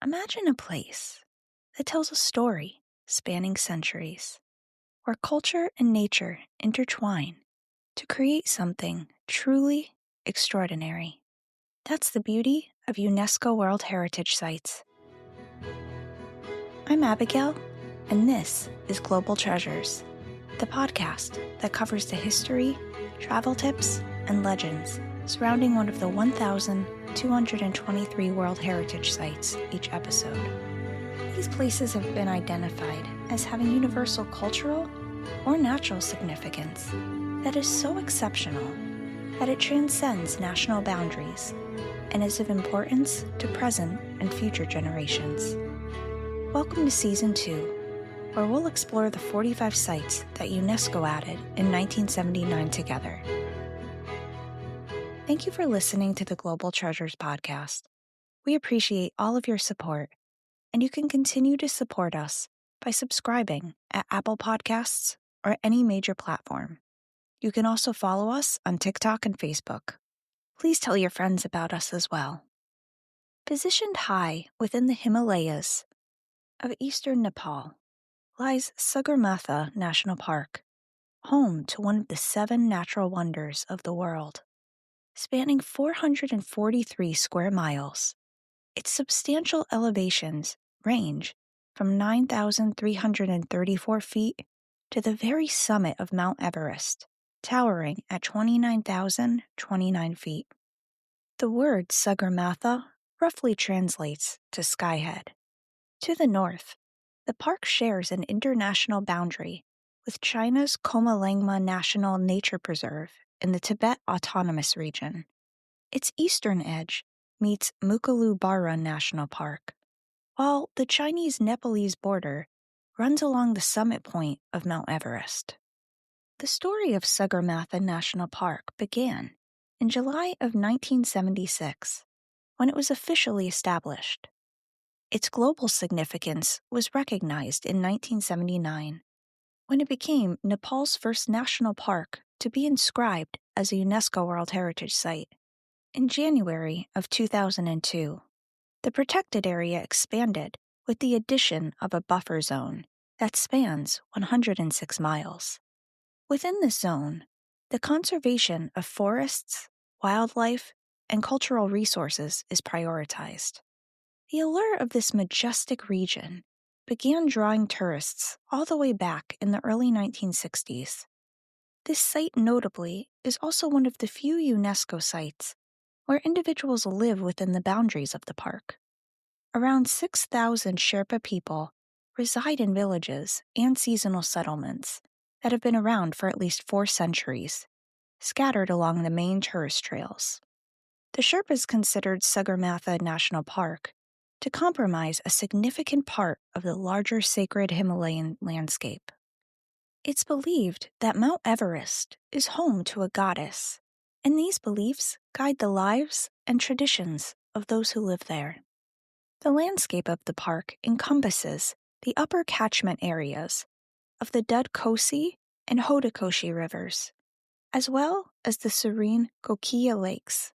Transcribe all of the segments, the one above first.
Imagine a place that tells a story spanning centuries, where culture and nature intertwine to create something truly extraordinary. That's the beauty of UNESCO World Heritage Sites. I'm Abigail, and this is Global Treasures, the podcast that covers the history, travel tips, and legends surrounding one of the 1,223 World Heritage Sites each episode. These places have been identified as having universal cultural or natural significance that is so exceptional that it transcends national boundaries and is of importance to present and future generations. Welcome to Season 2, where we'll explore the 45 sites that UNESCO added in 1979 together. Thank you for listening to the Global Treasures podcast. We appreciate all of your support, and you can continue to support us by subscribing at Apple Podcasts or any major platform. You can also follow us on TikTok and Facebook. Please tell your friends about us as well. Positioned high within the Himalayas of eastern Nepal lies Sagarmatha National Park, home to one of the 7 natural wonders of the world. Spanning 443 square miles, its substantial elevations range from 9,334 feet to the very summit of Mount Everest, towering at 29,029 feet. The word Sagarmatha roughly translates to skyhead. To the north, the park shares an international boundary with China's Komalangma National Nature Preserve in the Tibet Autonomous Region. Its eastern edge meets Mukalu-Bara National Park, while the Chinese-Nepalese border runs along the summit point of Mount Everest. The story of Sagarmatha National Park began in July of 1976, when it was officially established. Its global significance was recognized in 1979, when it became Nepal's first national park to be inscribed as a UNESCO World Heritage Site. In January of 2002, the protected area expanded with the addition of a buffer zone that spans 106 miles. Within this zone, the conservation of forests, wildlife, and cultural resources is prioritized. The allure of this majestic region began drawing tourists all the way back in the early 1960s. This site notably is also one of the few UNESCO sites where individuals live within the boundaries of the park. Around 6,000 Sherpa people reside in villages and seasonal settlements that have been around for at least 4 centuries, scattered along the main tourist trails. The Sherpas considered Sagarmatha National Park to comprise a significant part of the larger sacred Himalayan landscape. It's believed that Mount Everest is home to a goddess, and these beliefs guide the lives and traditions of those who live there. The landscape of the park encompasses the upper catchment areas of the Dudkosi and Hodakoshi rivers, as well as the serene Gokia lakes.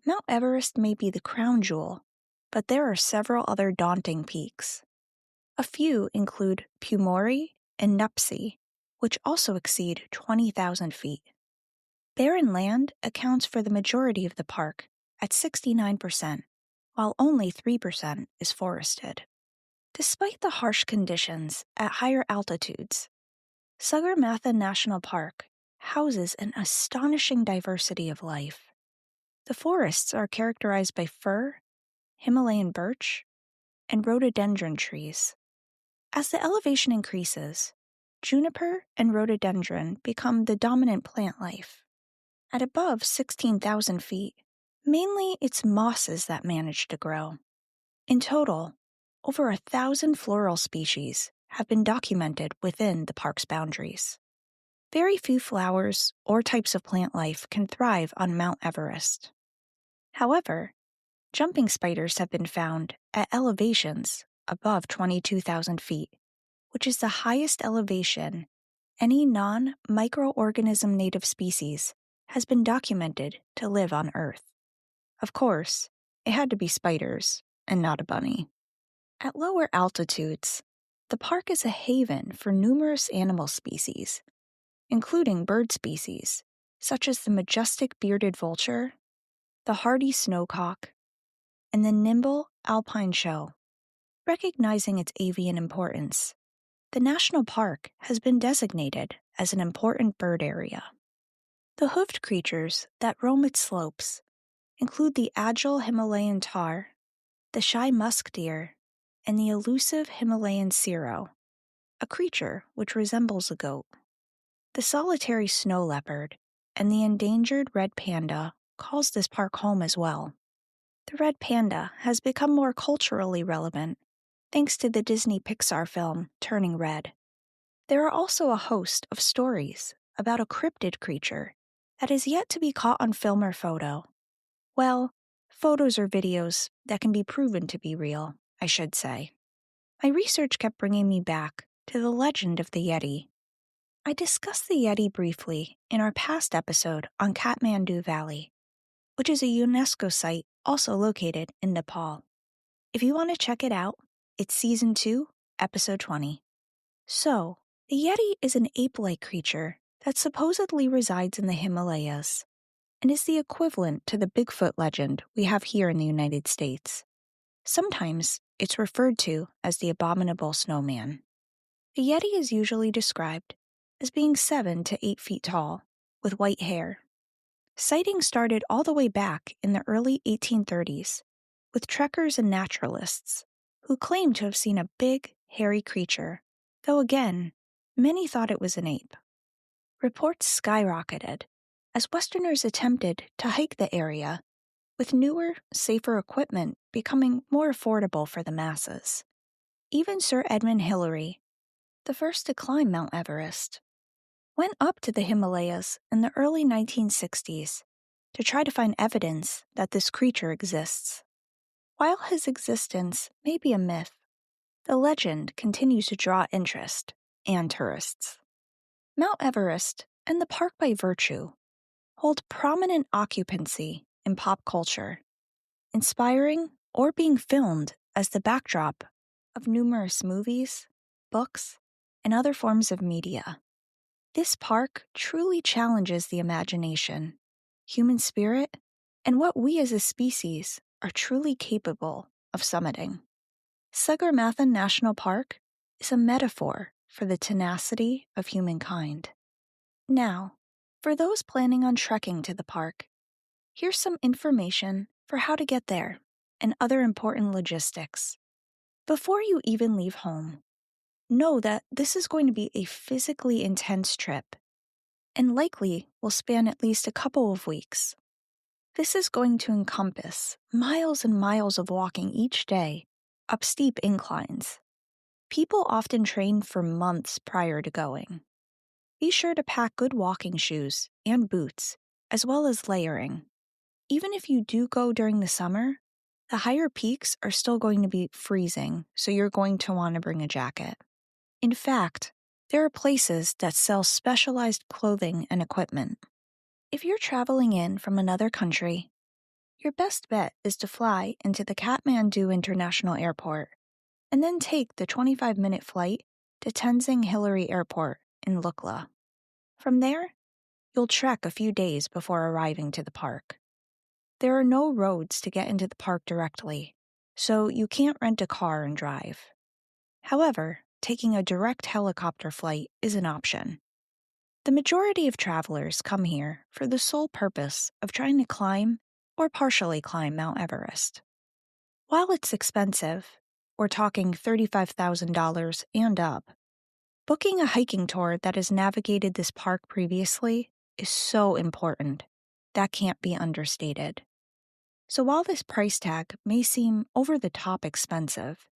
Mount Everest may be the crown jewel, but there are several other daunting peaks. A few include Pumori and Nuptse, which also exceed 20,000 feet. Barren land accounts for the majority of the park at 69%, while only 3% is forested. Despite the harsh conditions at higher altitudes, Sagarmatha National Park houses an astonishing diversity of life. The forests are characterized by fir, Himalayan birch, and rhododendron trees. As the elevation increases, juniper and rhododendron become the dominant plant life. At above 16,000 feet, mainly it's mosses that manage to grow. In total, over 1,000 floral species have been documented within the park's boundaries. Very few flowers or types of plant life can thrive on Mount Everest. However, jumping spiders have been found at elevations above 22,000 feet, which is the highest elevation any non-microorganism native species has been documented to live on Earth. Of course, it had to be spiders and not a bunny. At lower altitudes, the park is a haven for numerous animal species, including bird species such as the majestic bearded vulture, the hardy snowcock, and the nimble alpine show. Recognizing its avian importance, the national park has been designated as an important bird area. The hoofed creatures that roam its slopes include the agile Himalayan tahr, the shy musk deer, and the elusive Himalayan serow, a creature which resembles a goat. The solitary snow leopard and the endangered red panda calls this park home as well. The red panda has become more culturally relevant thanks to the Disney Pixar film Turning Red. There are also a host of stories about a cryptid creature that is yet to be caught on film or photo. Well, photos or videos that can be proven to be real, I should say. My research kept bringing me back to the legend of the Yeti. I discussed the Yeti briefly in our past episode on Kathmandu Valley, which is a UNESCO site also located in Nepal. If you want to check it out, it's Season 2, Episode 20. So, the Yeti is an ape-like creature that supposedly resides in the Himalayas and is the equivalent to the Bigfoot legend we have here in the United States. Sometimes it's referred to as the abominable snowman. The Yeti is usually described as being 7 to 8 feet tall, with white hair. Sightings started all the way back in the early 1830s, with trekkers and naturalists who claimed to have seen a big, hairy creature, though again, many thought it was an ape. Reports skyrocketed as Westerners attempted to hike the area, with newer, safer equipment becoming more affordable for the masses. Even Sir Edmund Hillary, the first to climb Mount Everest, went up to the Himalayas in the early 1960s to try to find evidence that this creature exists. While his existence may be a myth, the legend continues to draw interest and tourists. Mount Everest, and the park by virtue, hold prominent occupancy in pop culture, inspiring or being filmed as the backdrop of numerous movies, books, and other forms of media. This park truly challenges the imagination, human spirit, and what we as a species are truly capable of summiting. Sagarmatha National Park is a metaphor for the tenacity of humankind. Now, for those planning on trekking to the park, here's some information for how to get there and other important logistics. Before you even leave home, know that this is going to be a physically intense trip and likely will span at least a couple of weeks. This is going to encompass miles and miles of walking each day up steep inclines. People often train for months prior to going. Be sure to pack good walking shoes and boots, as well as layering. Even if you do go during the summer, the higher peaks are still going to be freezing, so you're going to want to bring a jacket. In fact, there are places that sell specialized clothing and equipment. If you're traveling in from another country, your best bet is to fly into the Kathmandu International Airport and then take the 25-minute flight to Tenzing Hillary Airport in Lukla. From there, you'll trek a few days before arriving to the park. There are no roads to get into the park directly, so you can't rent a car and drive. However, taking a direct helicopter flight is an option. The majority of travelers come here for the sole purpose of trying to climb or partially climb Mount Everest. While it's expensive, we're talking $35,000 and up, booking a hiking tour that has navigated this park previously is so important. That can't be understated. So while this price tag may seem over the top expensive,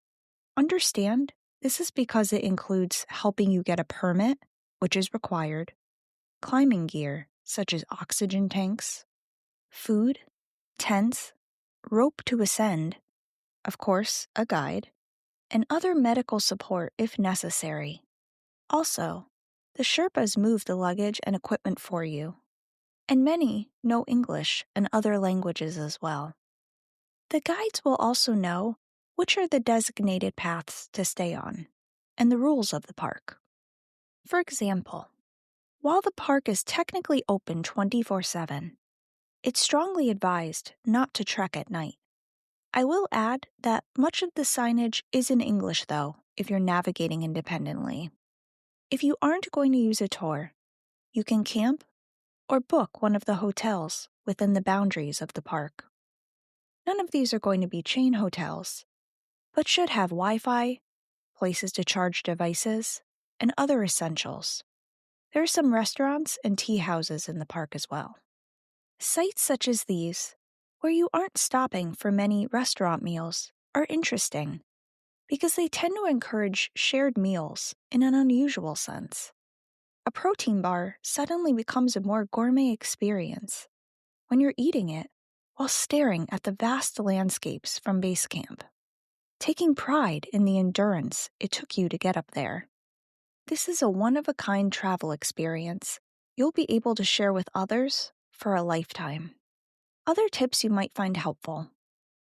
understand this is because it includes helping you get a permit, which is required, climbing gear such as oxygen tanks, food, tents, rope to ascend, of course, a guide, and other medical support if necessary. Also, the Sherpas move the luggage and equipment for you, and many know English and other languages as well. The guides will also know which are the designated paths to stay on, and the rules of the park. For example, while the park is technically open 24/7, it's strongly advised not to trek at night. I will add that much of the signage is in English, though, if you're navigating independently. If you aren't going to use a tour, you can camp or book one of the hotels within the boundaries of the park. None of these are going to be chain hotels, but should have Wi-Fi, places to charge devices, and other essentials. There are some restaurants and tea houses in the park as well. Sites such as these, where you aren't stopping for many restaurant meals, are interesting because they tend to encourage shared meals in an unusual sense. A protein bar suddenly becomes a more gourmet experience when you're eating it while staring at the vast landscapes from base camp, taking pride in the endurance it took you to get up there. This is a one-of-a-kind travel experience you'll be able to share with others for a lifetime. Other tips you might find helpful.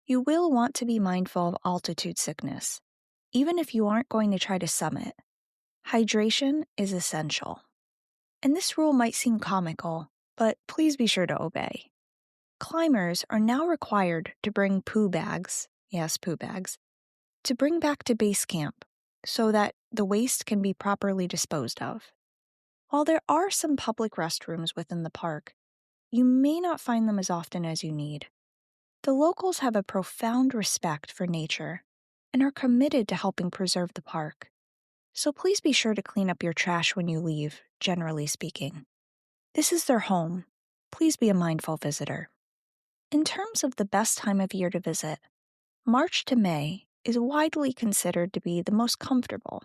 You will want to be mindful of altitude sickness, even if you aren't going to try to summit. Hydration is essential. And this rule might seem comical, but please be sure to obey. Climbers are now required to bring poo bags, yes, poo bags, to bring back to base camp so that the waste can be properly disposed of. While there are some public restrooms within the park, you may not find them as often as you need. The locals have a profound respect for nature and are committed to helping preserve the park. So please be sure to clean up your trash when you leave, generally speaking. This is their home. Please be a mindful visitor. In terms of the best time of year to visit, March to May is widely considered to be the most comfortable.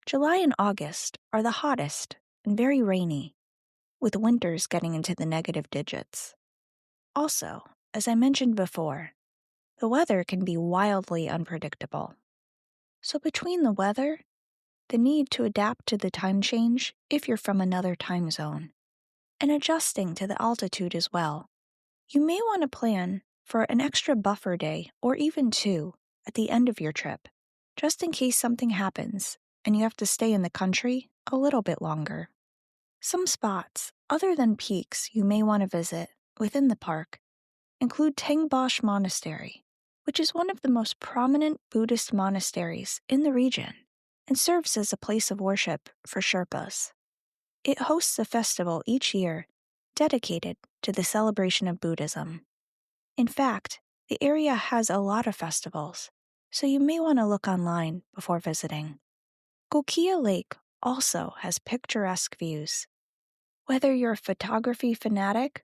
July and August are the hottest and very rainy, with winters getting into the negative digits. Also, as I mentioned before, the weather can be wildly unpredictable. So between the weather, the need to adapt to the time change if you're from another time zone, and adjusting to the altitude as well, you may want to plan for an extra buffer day or even two at the end of your trip, just in case something happens and you have to stay in the country a little bit longer. Some spots, other than peaks you may want to visit within the park, include Tengbosch Monastery, which is one of the most prominent Buddhist monasteries in the region and serves as a place of worship for Sherpas. It hosts a festival each year dedicated to the celebration of Buddhism. In fact, the area has a lot of festivals, so you may want to look online before visiting. Golkia Lake also has picturesque views. Whether you're a photography fanatic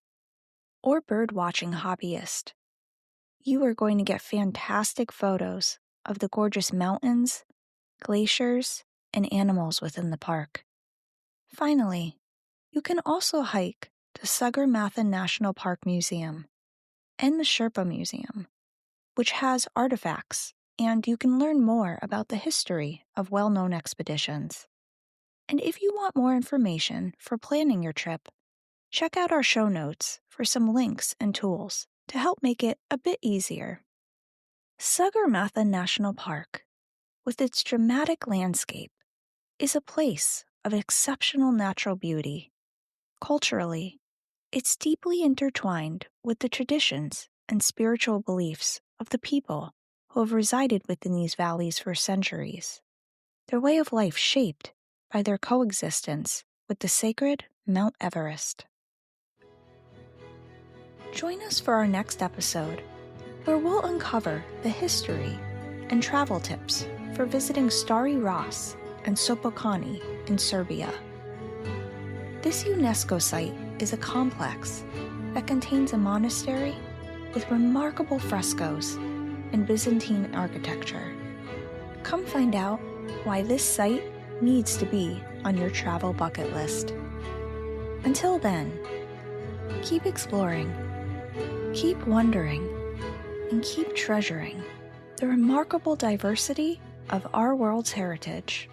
or bird-watching hobbyist, you are going to get fantastic photos of the gorgeous mountains, glaciers, and animals within the park. Finally, you can also hike the Sagarmatha National Park Museum and the Sherpa Museum, which has artifacts, and you can learn more about the history of well-known expeditions. And if you want more information for planning your trip, check out our show notes for some links and tools to help make it a bit easier. Sagarmatha National Park, with its dramatic landscape, is a place of exceptional natural beauty. Culturally, it's deeply intertwined with the traditions and spiritual beliefs of the people who have resided within these valleys for centuries, their way of life shaped by their coexistence with the sacred Mount Everest. Join us for our next episode, where we'll uncover the history and travel tips for visiting Stari Ras and Sopocani in Serbia. This UNESCO site is a complex that contains a monastery with remarkable frescoes and Byzantine architecture. Come find out why this site needs to be on your travel bucket list. Until then, keep exploring, keep wondering, and keep treasuring the remarkable diversity of our world's heritage.